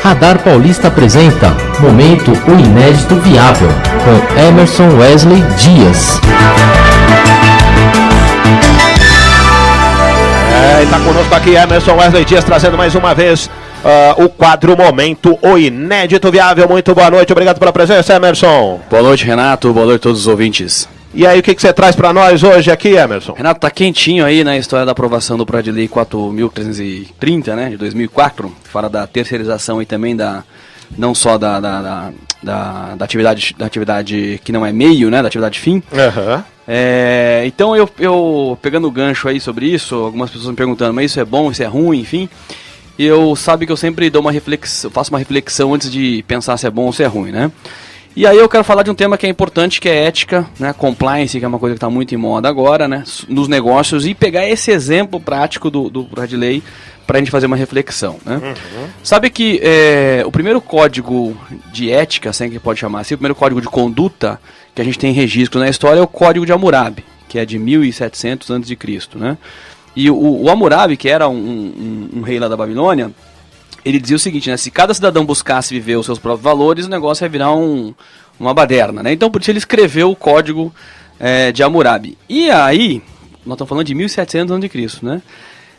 Radar Paulista apresenta Momento O Inédito Viável, com Emerson Wesley Dias. Está conosco aqui Emerson Wesley Dias, trazendo mais uma vez o quadro Momento O Inédito Viável. Muito boa noite, obrigado pela presença, Emerson. Boa noite, Renato, boa noite a todos os ouvintes. E aí, o que você traz para nós hoje aqui, Emerson? Renato, tá quentinho aí na história da aprovação do Projeto de Lei 4.330, né, de 2004, fala da terceirização e também não só da atividade que não é meio, né, da atividade fim. Uhum. Então eu pegando o gancho aí sobre isso, algumas pessoas me perguntando, mas isso é bom, isso é ruim, enfim. Sabe que eu sempre dou faço uma reflexão antes de pensar se é bom ou se é ruim, né? E aí eu quero falar de um tema que é importante, que é ética, né, compliance, que é uma coisa que está muito em moda agora, né, nos negócios, e pegar esse exemplo prático do projeto de lei para a gente fazer uma reflexão, né? Uhum. Sabe que o primeiro código de ética, assim que pode chamar assim, o primeiro código de conduta que a gente tem registro na história é o Código de Hammurabi, que é de 1700 a.C., né? E o Hammurabi, que era um rei lá da Babilônia, ele dizia o seguinte, né, se cada cidadão buscasse viver os seus próprios valores, o negócio ia virar uma baderna, né? Então por isso ele escreveu o Código de Hammurabi. E aí, nós estamos falando de 1700 a.C., né?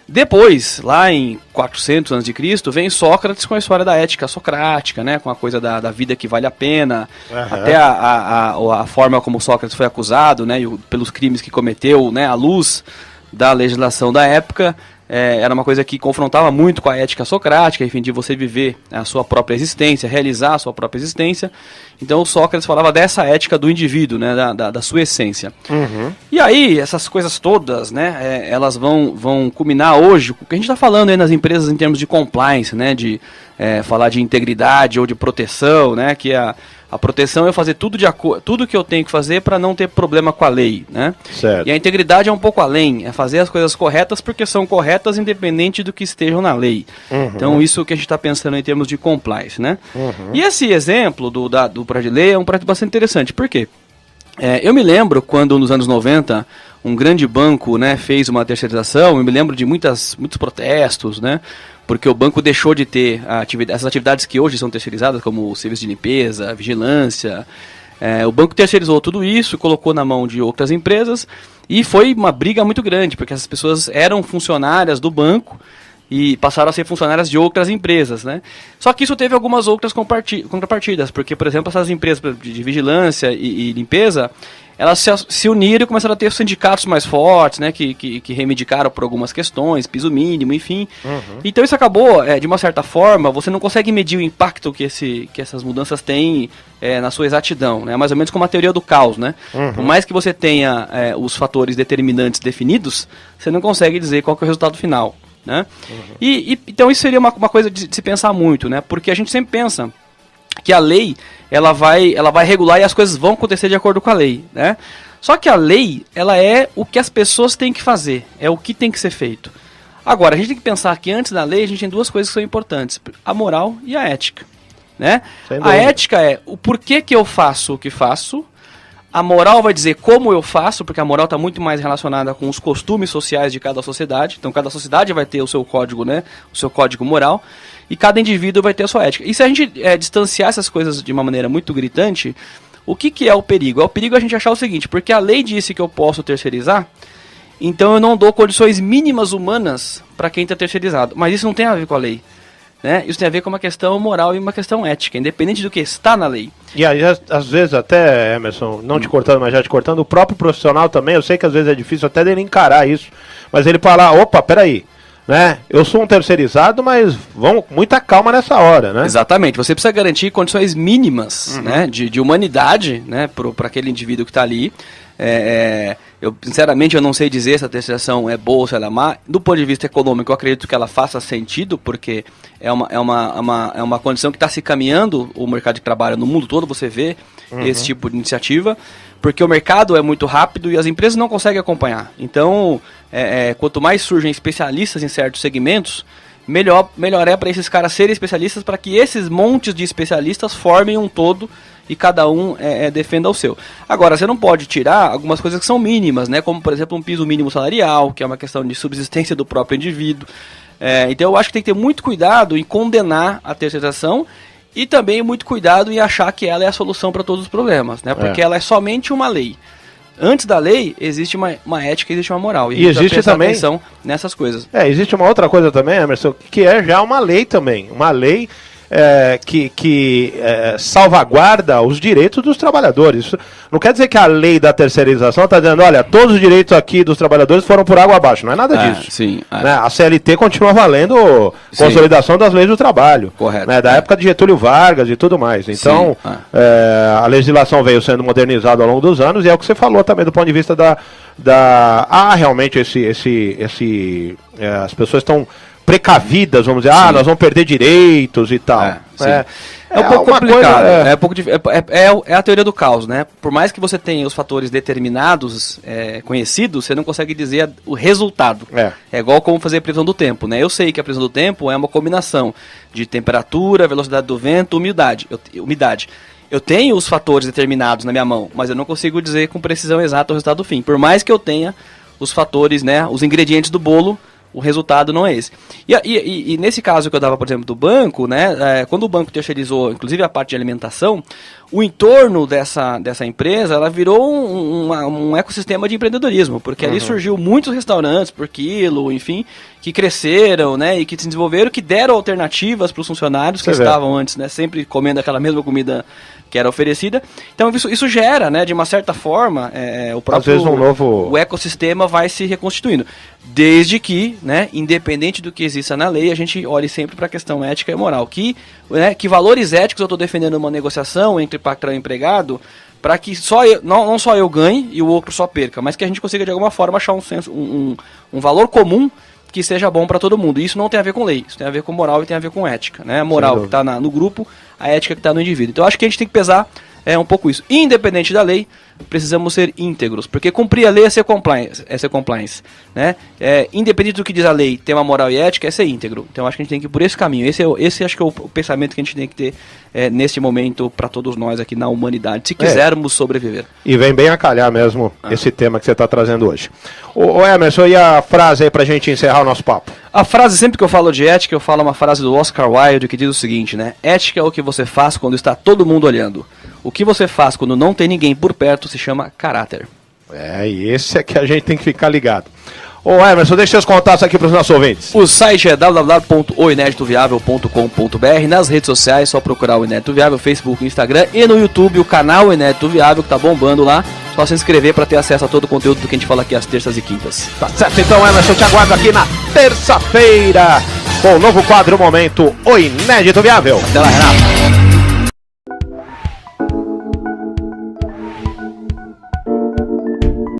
Depois, lá em 400 a.C., vem Sócrates com a história da ética socrática, né? Com a coisa da vida que vale a pena, até a forma como Sócrates foi acusado, né? Pelos crimes que cometeu, né? À luz da legislação da época. Era uma coisa que confrontava muito com a ética socrática, enfim, de você viver a sua própria existência, realizar a sua própria existência. Então Sócrates falava dessa ética do indivíduo, né, da sua essência. Uhum. E aí, essas coisas todas, né, elas vão culminar hoje, o que a gente está falando aí nas empresas em termos de compliance, né, de falar de integridade ou de proteção, né, que a proteção é fazer tudo que eu tenho que fazer para não ter problema com a lei, né? Certo. E a integridade é um pouco além, é fazer as coisas corretas porque são corretas independente do que estejam na lei. Uhum. Então isso que a gente está pensando em termos de compliance, né? Uhum. E esse exemplo do projeto de lei é um projeto bastante interessante, por quê? Eu me lembro quando nos anos 90 um grande banco, né, fez uma terceirização, eu me lembro de muitos protestos, né? Porque o banco deixou de ter essas atividades que hoje são terceirizadas, como o serviço de limpeza, vigilância. O banco terceirizou tudo isso, colocou na mão de outras empresas e foi uma briga muito grande, porque essas pessoas eram funcionárias do banco e passaram a ser funcionárias de outras empresas, né? Só que isso teve algumas outras contrapartidas, porque, por exemplo, essas empresas de vigilância e limpeza, elas se uniram e começaram a ter sindicatos mais fortes, né, que reivindicaram por algumas questões, piso mínimo, enfim. Uhum. Então isso acabou, de uma certa forma, você não consegue medir o impacto que essas mudanças têm na sua exatidão, né? Mais ou menos como a teoria do caos, né? Uhum. Por mais que você tenha os fatores determinantes definidos, você não consegue dizer qual que é o resultado final, né? Uhum. Então isso seria uma coisa de se pensar muito, né? Porque a gente sempre pensa que a lei ela vai regular e as coisas vão acontecer de acordo com a lei, né? Só que a lei, ela é o que as pessoas têm que fazer, é o que tem que ser feito. Agora, a gente tem que pensar que antes da lei a gente tem duas coisas que são importantes, a moral e a ética, né? A ética é o porquê que eu faço o que faço, a moral vai dizer como eu faço, porque a moral está muito mais relacionada com os costumes sociais de cada sociedade, então cada sociedade vai ter o seu código, né? O seu código moral. E cada indivíduo vai ter a sua ética. E se a gente distanciar essas coisas de uma maneira muito gritante, o que é o perigo? É o perigo a gente achar o seguinte, porque a lei disse que eu posso terceirizar, então eu não dou condições mínimas humanas para quem está terceirizado. Mas isso não tem a ver com a lei, né? Isso tem a ver com uma questão moral e uma questão ética, independente do que está na lei. E aí, às vezes até, Emerson, não te cortando, mas já te cortando, o próprio profissional também, eu sei que às vezes é difícil até dele encarar isso, mas ele fala, opa, peraí, né? Eu sou um terceirizado, mas vamos com muita calma nessa hora, né? Exatamente, você precisa garantir condições mínimas, né, de humanidade, né, para aquele indivíduo que está ali. Sinceramente, eu não sei dizer se a terceirização é boa ou se ela é má. Do ponto de vista econômico, eu acredito que ela faça sentido, porque é uma condição que está se caminhando o mercado de trabalho no mundo todo, você vê esse tipo de iniciativa, porque o mercado é muito rápido e as empresas não conseguem acompanhar. Então, quanto mais surgem especialistas em certos segmentos, melhor é para esses caras serem especialistas, para que esses montes de especialistas formem um todo e cada um defenda o seu. Agora, você não pode tirar algumas coisas que são mínimas, né? Como, por exemplo, um piso mínimo salarial, que é uma questão de subsistência do próprio indivíduo. Então eu acho que tem que ter muito cuidado em condenar a terceirização e também muito cuidado em achar que ela é a solução para todos os problemas, né? Porque ela é somente uma lei. Antes da lei, existe uma ética, existe uma moral. E existe também atenção nessas coisas. Existe uma outra coisa também, Emerson, que é já uma lei também. Uma lei que salvaguarda os direitos dos trabalhadores. Isso não quer dizer que a lei da terceirização está dizendo, olha, todos os direitos aqui dos trabalhadores foram por água abaixo. Não é nada disso. Sim, né? A CLT continua valendo consolidação das leis do trabalho. Correto. Né? Da época de Getúlio Vargas e tudo mais. Então, a legislação veio sendo modernizada ao longo dos anos e é o que você falou também do ponto de vista realmente as pessoas estão precavidas, vamos dizer, nós vamos perder direitos e tal. É um pouco complicado, é a teoria do caos, né? Por mais que você tenha os fatores determinados, conhecidos, você não consegue dizer o resultado. É igual como fazer a previsão do tempo, né? Eu sei que a previsão do tempo é uma combinação de temperatura, velocidade do vento, umidade. Eu tenho os fatores determinados na minha mão, mas eu não consigo dizer com precisão exata o resultado do fim. Por mais que eu tenha os fatores, né, os ingredientes do bolo, o resultado não é esse. E nesse caso que eu dava, por exemplo, do banco, né, quando o banco terceirizou, inclusive a parte de alimentação, o entorno dessa empresa, ela virou um ecossistema de empreendedorismo, porque ali surgiu muitos restaurantes por quilo, enfim, que cresceram, né, e que se desenvolveram, que deram alternativas para os funcionários que estavam antes, né, sempre comendo aquela mesma comida que era oferecida. Então isso gera, né, de uma certa forma, o próprio o ecossistema vai se reconstituindo. Desde que, né, independente do que exista na lei, a gente olhe sempre para a questão ética e moral. Que valores éticos eu estou defendendo numa negociação entre patrão e empregado, para que não só eu ganhe e o outro só perca, mas que a gente consiga de alguma forma achar um valor comum que seja bom para todo mundo. E isso não tem a ver com lei, isso tem a ver com moral e tem a ver com ética, né? A moral que está no grupo, a ética que está no indivíduo. Então acho que a gente tem que pesar um pouco isso. Independente da lei, precisamos ser íntegros, porque cumprir a lei é ser compliance, né? Independente do que diz a lei, ter uma moral e ética é ser íntegro. Então acho que a gente tem que ir por esse caminho. Esse acho que é o pensamento que a gente tem que ter neste momento para todos nós aqui na humanidade, se quisermos sobreviver. E vem bem a calhar mesmo esse tema que você está trazendo hoje. Ô Emerson, e a frase aí pra gente encerrar o nosso papo? A frase, sempre que eu falo de ética, eu falo uma frase do Oscar Wilde que diz o seguinte, né? Ética é o que você faz quando está todo mundo olhando. O que você faz quando não tem ninguém por perto se chama caráter. E esse é que a gente tem que ficar ligado. Ô Emerson, deixa seus contatos aqui para os nossos ouvintes. O site é www.oineditoviável.com.br. Nas redes sociais, só procurar o Inédito Viável, Facebook, Instagram e no YouTube, o canal Inédito Viável, que tá bombando lá. Só se inscrever para ter acesso a todo o conteúdo do que a gente fala aqui às terças e quintas. Tá certo, então Emerson, te aguardo aqui na terça-feira com o novo quadro Momento, o Inédito Viável. Até lá, Renato.